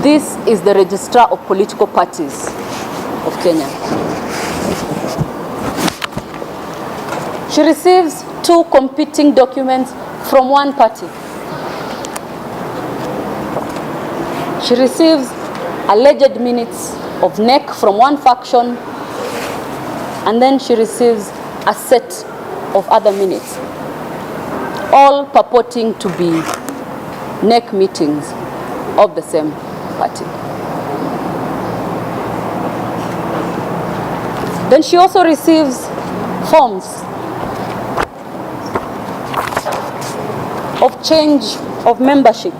This is the Registrar of Political Parties of Kenya. She receives 2 competing documents from one party. She receives alleged minutes of NEC from one faction, and then she receives a set of other minutes, all purporting to be NEC meetings of the same party. Then she also receives forms of change of membership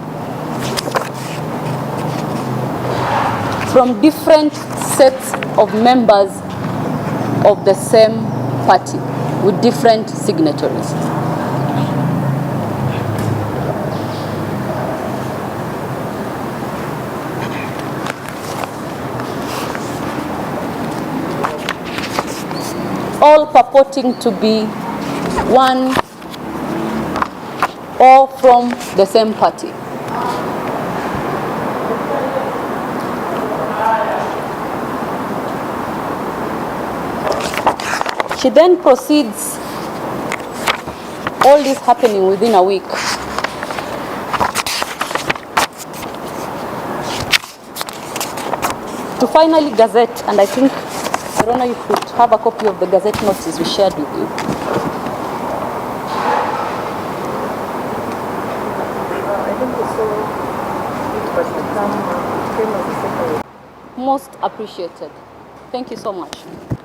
from different sets of members of the same party with different signatories. All purporting to be one or from the same party. She then proceeds, all this happening within a week, to finally gazette, and I think, Your Honor, you could have a copy of the gazette notice we shared with you. I think we saw it, but it came as a separate. Most appreciated. Thank you so much.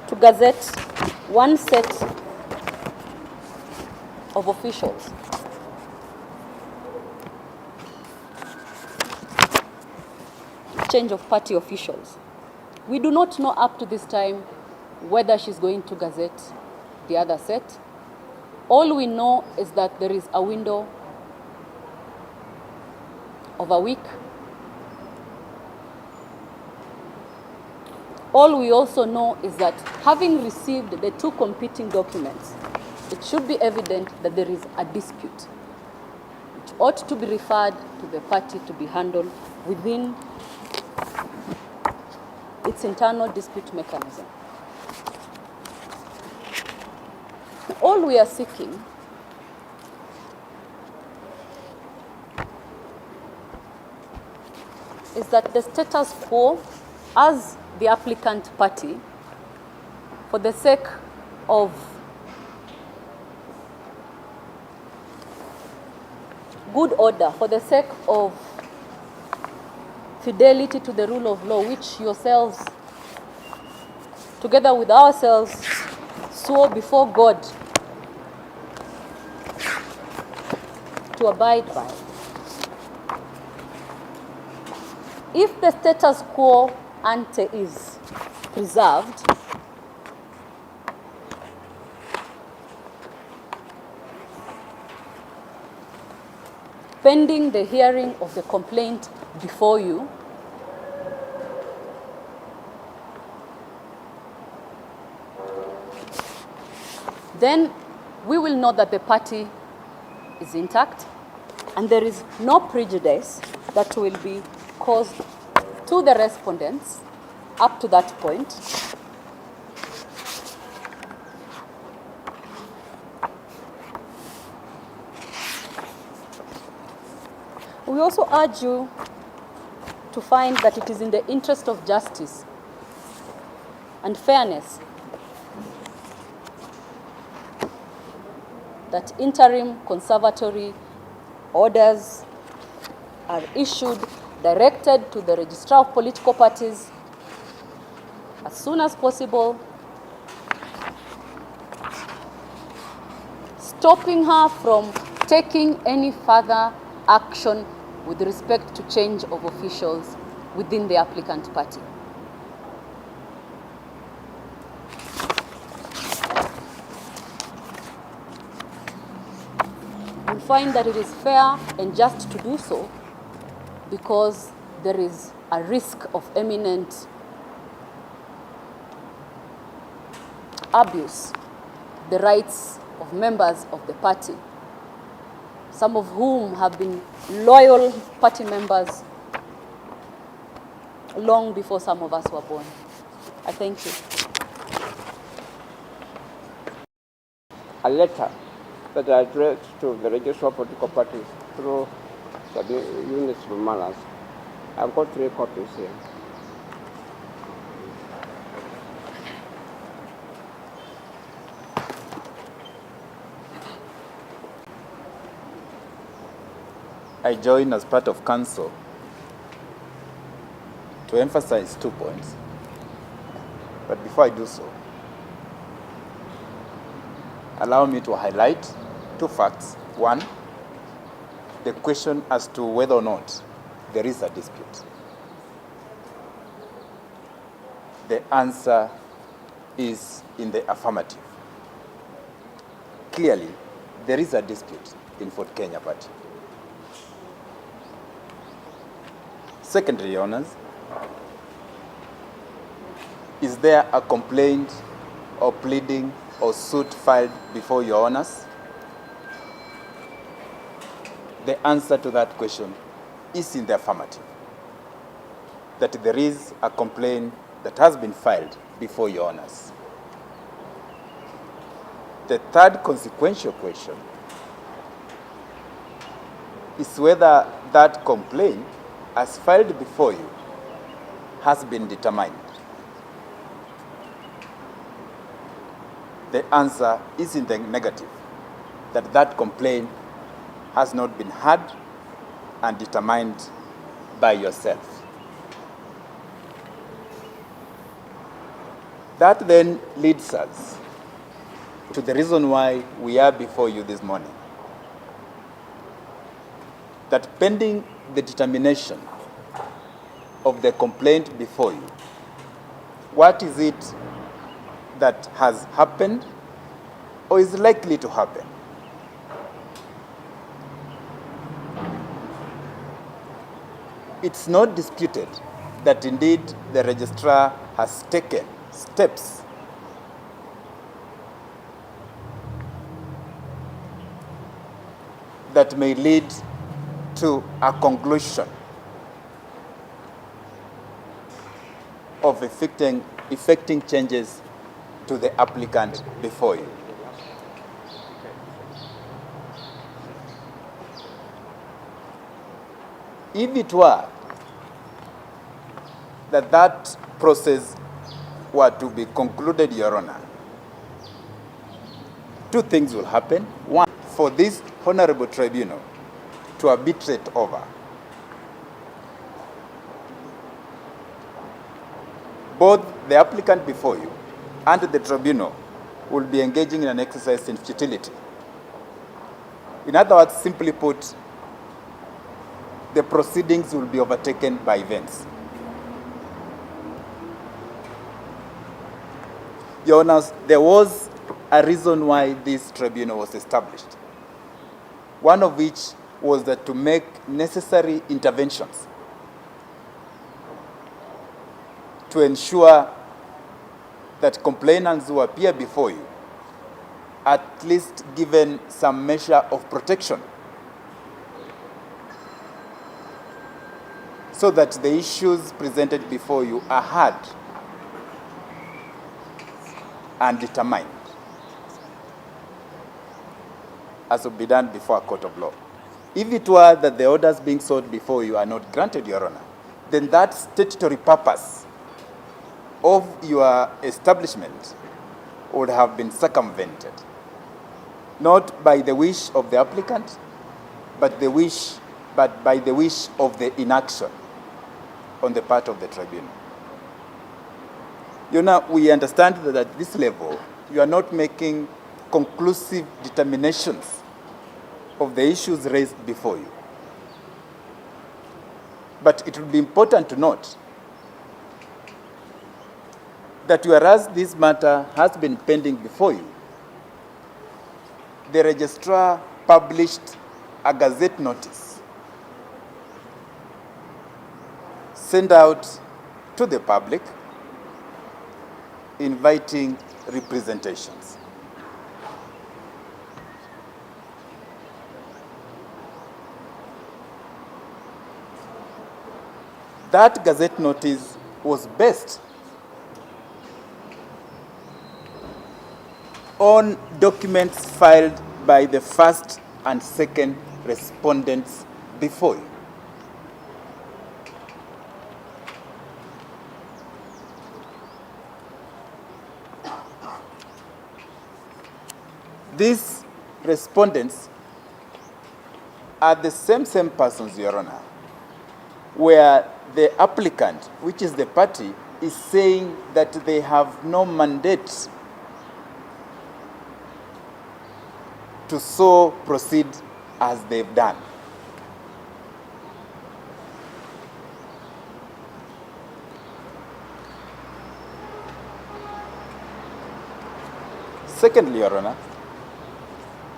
To gazette one set of officials. Change of party officials. We do not know up to this time whether she's going to gazette the other set. All we know is that there is a window of a week. All we also know is that having received the 2 competing documents, it should be evident that there is a dispute. It ought to be referred to the party to be handled within its internal dispute mechanism. All we are seeking is that the status quo, as the applicant party, for the sake of good order, for the sake of fidelity to the rule of law, which yourselves, together with ourselves, swore before God to abide by. If the status quo ante is preserved, pending the hearing of the complaint before you, then we will know that the party is intact and there is no prejudice that will be caused to the respondents up to that point. We also urge you to find that it is in the interest of justice and fairness that interim conservatory orders are issued directed to the Registrar of Political Parties as soon as possible, stopping her from taking any further action with respect to change of officials within the applicant party. We find that it is fair and just to do so because there is a risk of imminent abuse the rights of members of the party, some of whom have been loyal party members long before some of us were born. I thank you. A letter that I addressed to the Registrar of Political Parties through units from Malas. I've got 3 copies here. I join as part of council to emphasize 2 points. But before I do so, allow me to highlight 2 facts. One, the question as to whether or not there is a dispute. The answer is in the affirmative. Clearly, there is a dispute in Fort Kenya Party. Secondly, Your Honors, is there a complaint or pleading or suit filed before Your Honors? The answer to that question is in the affirmative, that there is a complaint that has been filed before Your Honors. The third consequential question is whether that complaint, as filed before you, has been determined. The answer is in the negative, that that complaint has not been heard and determined by yourself. That then leads us to the reason why we are before you this morning. That pending the determination of the complaint before you, what is it that has happened or is likely to happen? It's not disputed that indeed the registrar has taken steps that may lead to a conclusion of effecting changes to the applicant before you. If it were that process were to be concluded, Your Honor, 2 things will happen. One, for this honorable tribunal to arbitrate over, both the applicant before you and the tribunal will be engaging in an exercise in futility. In other words, simply put, the proceedings will be overtaken by events. Your Honors, there was a reason why this tribunal was established. One of which was that to make necessary interventions to ensure that complainants who appear before you at least given some measure of protection, so that the issues presented before you are heard and determined, as will be done before a court of law. If it were that the orders being sought before you are not granted, Your Honor, then that statutory purpose of your establishment would have been circumvented, not by the wish of the applicant, but by the wish of the inaction on the part of the tribunal. You know, we understand that at this level, you are not making conclusive determinations of the issues raised before you. But it would be important to note that whereas this matter has been pending before you, the registrar published a gazette notice sent out to the public inviting representations. That gazette notice was based on documents filed by the first and second respondents before you. These respondents are the same persons, Your Honor, where the applicant, which is the party, is saying that they have no mandate to so proceed as they've done. Secondly, Your Honor,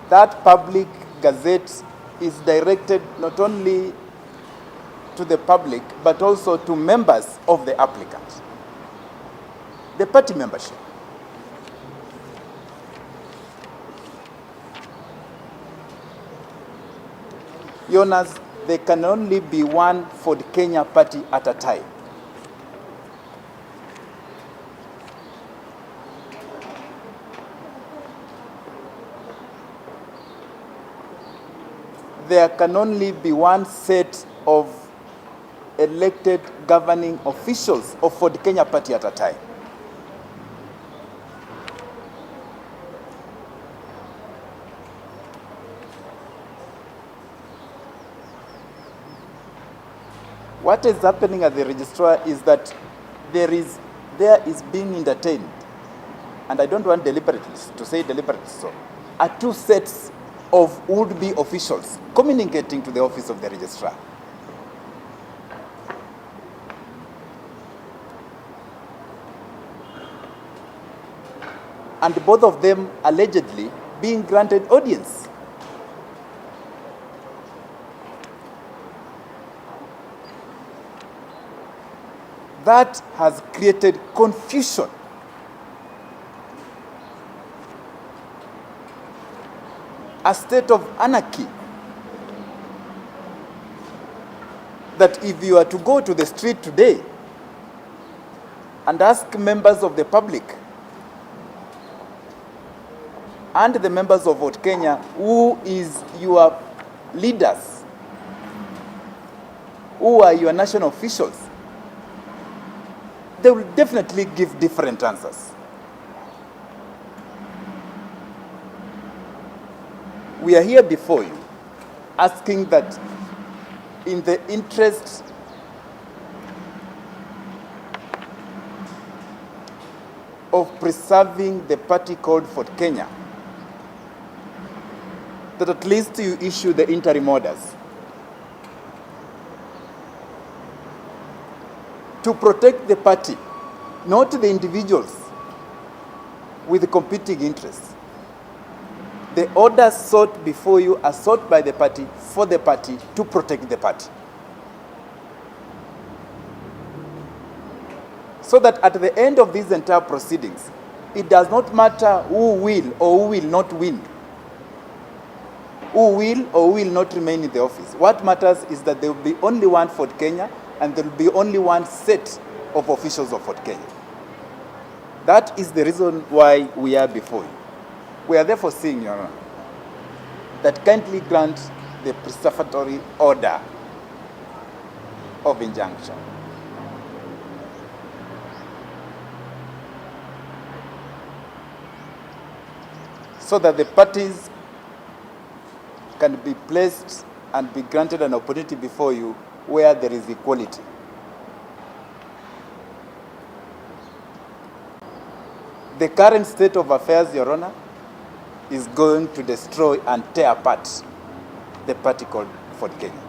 that public gazette is directed not only to the public, but also to members of the applicant, the party membership. Your Honors, there can only be one Ford Kenya party at a time. There can only be one set of elected governing officials of Ford Kenya party at a time. What is happening at the registrar is that there is being entertained, and I don't want deliberately to say deliberately so, are two sets of would-be officials communicating to the office of the registrar. And both of them allegedly being granted audience. That has created confusion. A state of anarchy. That if you are to go to the street today and ask members of the public and the members of Ford Kenya, who is your leaders, who are your national officials, they will definitely give different answers. We are here before you asking that in the interest of preserving the party called Ford Kenya, that at least you issue the interim orders to protect the party, not the individuals with competing interests. The orders sought before you are sought by the party for the party to protect the party. So that at the end of these entire proceedings, it does not matter who will or who will not win, who will or will not remain in the office. What matters is that there will be only one Ford Kenya and there will be only one set of officials of Ford Kenya. That is the reason why we are before you. We are therefore saying, Your Honor, that kindly grant the preservatory order of injunction. So that the parties can be placed and be granted an opportunity before you where there is equality. The current state of affairs, Your Honor, is going to destroy and tear apart the party called Ford Kenya.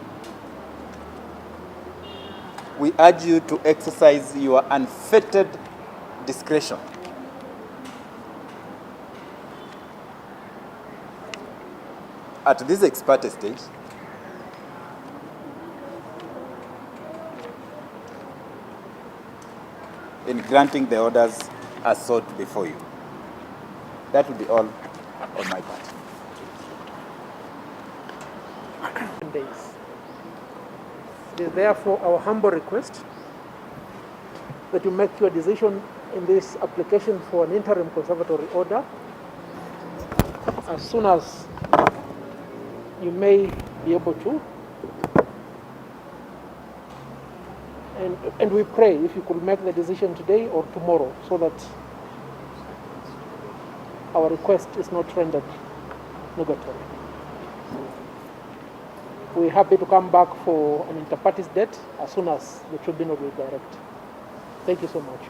We urge you to exercise your unfettered discretion at this ex parte stage in granting the orders as sought before you. That will be all on my part. Days. It is therefore our humble request that you make your decision in this application for an interim conservatory order as soon as you may be able to. And we pray if you could make the decision today or tomorrow so that our request is not rendered nugatory. We're happy to come back for an inter partes date as soon as the tribunal will direct. Thank you so much.